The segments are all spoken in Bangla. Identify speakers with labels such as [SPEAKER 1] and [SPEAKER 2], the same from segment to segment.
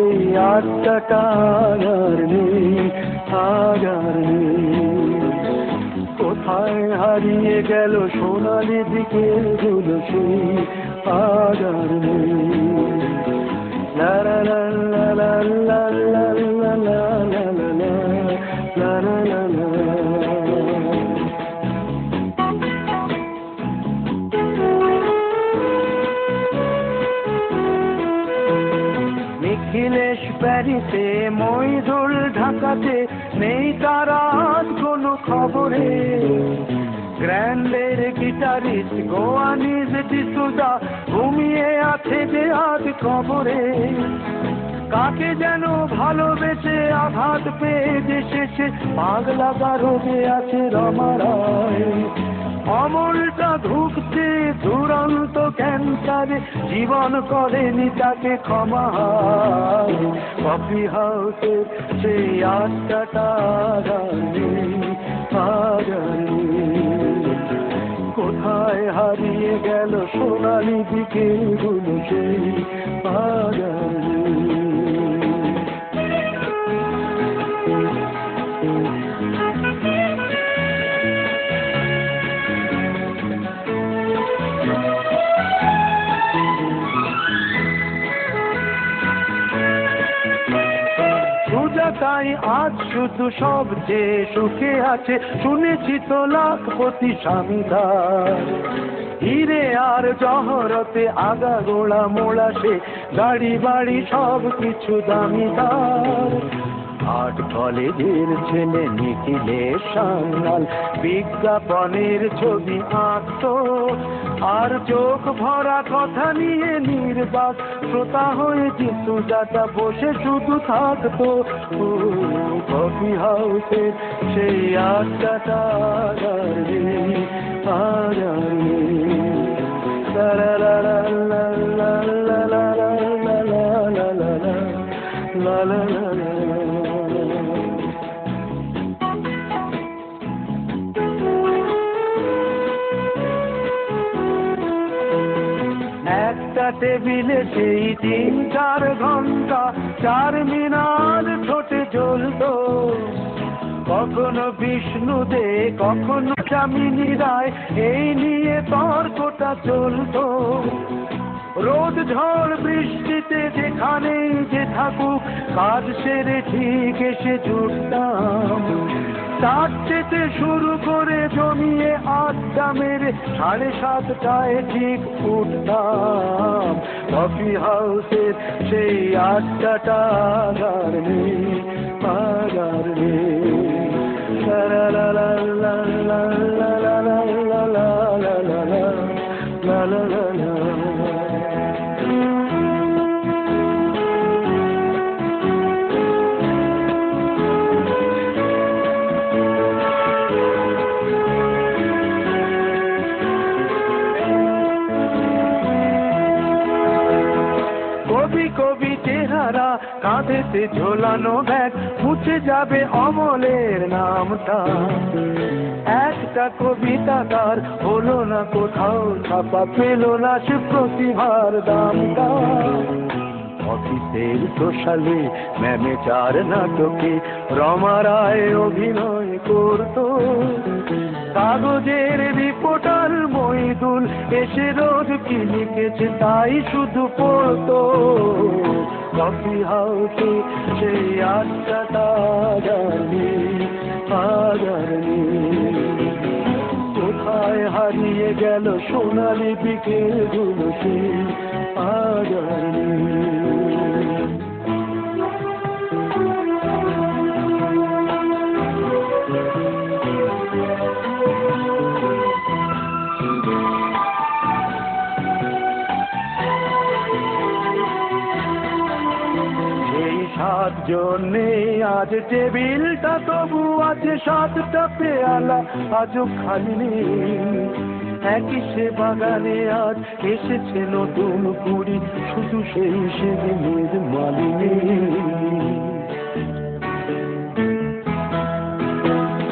[SPEAKER 1] সেই আড্ডাটা আর নেই, আজ আর নেই। কোথায় হারিয়ে গেল সোনালি দিকের গুলো সেই আজ আর নেই। লা লা লা লা লা লা লা লা লা লা লা লা লা। নিখিলেশ প্যারিসে, মইদুল ঢাকাতে, নেই তার আজ কোনো খবরে। গ্র্যান্ডের গিটারিস্ট গোয়ানিজ ডিসুজা ঘুমিয়ে আছে যে আজ কবরে। কাকে যেন ভালোবেসে আঘাত পেয়ে দেশেছে, পাগলা রোগে আছে রমা রায়। অমলটা ধুকছে দুরন্ত ক্যান্সারে, জীবন করেনি তাকে ক্ষমা। কফি হাউসে সেই আড্ডাটা কোথায় হারিয়ে গেল সোনালি দিকের গুলো সেই আজ আর নেই। তাই আজ শুধু সবচেয়ে সুখে আছে, শুনেছি তো লাখপতি স্বামীদার। হিরে আর জহরতে আগা গোড়া মোড়া সে, গাড়ি বাড়ি সব কিছু দামিদার। আর্ট কলেজের ছেলে নিখিলেশ সান্যাল বিজ্ঞাপনের ছবি আঁকত, আর চোখ ভরা কথা নিয়ে নির্বাক শ্রোতা হয়ে ডিসুজাটা বসে শুধু থাকতো। কফি হাউসে সেই আড্ডাটা আর নেই, আজ আর নেই। লা লা লা লা লা লা লা লা লা লা লা লা লা লা। একটা টেবিলে সেই 3-4 ঘন্টা 4 মিনার ঠোঁটে জ্বলত। কখনো বিষ্ণু দে, কখনো যামিনী রায়, এই নিয়ে তর্কটা চলত। রোদ ঝড় বৃষ্টিতে যেখানেই যে থাকুক, কাজ সেরে ঠিক এসে জুটতাম। 4টেতে শুরু করে জমিয়ে আড্ডা মেরে 7:30টায় ঠিক উঠতাম। কফি হাউসের সেই আড্ডাটা আর নেই, আজ আর নেই। লা লা লা লা লা লা লা লা লা লা লা লা লা লা লা। কবি কবি চেহারা, কাঁধেতে ঝোলানো ব্যাগ, মুছে যাবে অমলের নামটা। একটা কবিতা তার হলো না কোথাও ছাপা, পেল না সে প্রতিভার দামটা। অফিসের সোশ্যালে ম্যানেজার নাটকে রমা রায় অভিনয় করত। কাগজের রিপোর্টার মইদুল এসে রোজ কি লিখেছে তাই শুধু পড়তো। কফি হাউসে সেই আড্ডাটা জানি, আজ আর নেই। কোথায় হারিয়ে গেল সোনালি দিকের গুলো সেই আজ আর নেই। জন্যে আজ টেবিলটা তবু আছে, 7টা পেয়ালা আজও খালি নেই। একই সে বাগানে আজ এসেছে নতুন কুড়ি, শুধু সেই সেদিনের মালিনী।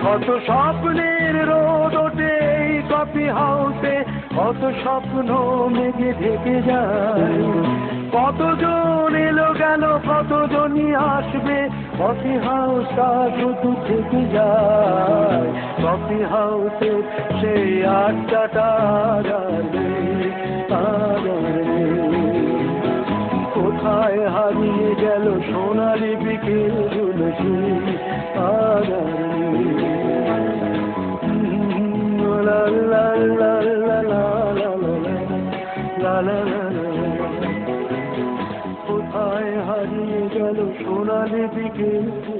[SPEAKER 1] কত স্বপ্নের রোদ ওঠে এই কফি হাউসে, কত স্বপ্ন মেঘে ঢেকে যায়। কতজন এলো গেল, কতজনই আসবে, কফি হাউসটা শুধু থেকে যায়। কফি হাউসের সেই আড্ডাটা আর নেই, আর নেই। কোথায় হারিয়ে গেল সোনালি বিকেলগুলো সেই আর নেই। লা লা লা লা লা লা লা লা লা লা। কোথায় হারিয়ে গেল সোনালি বিকেল।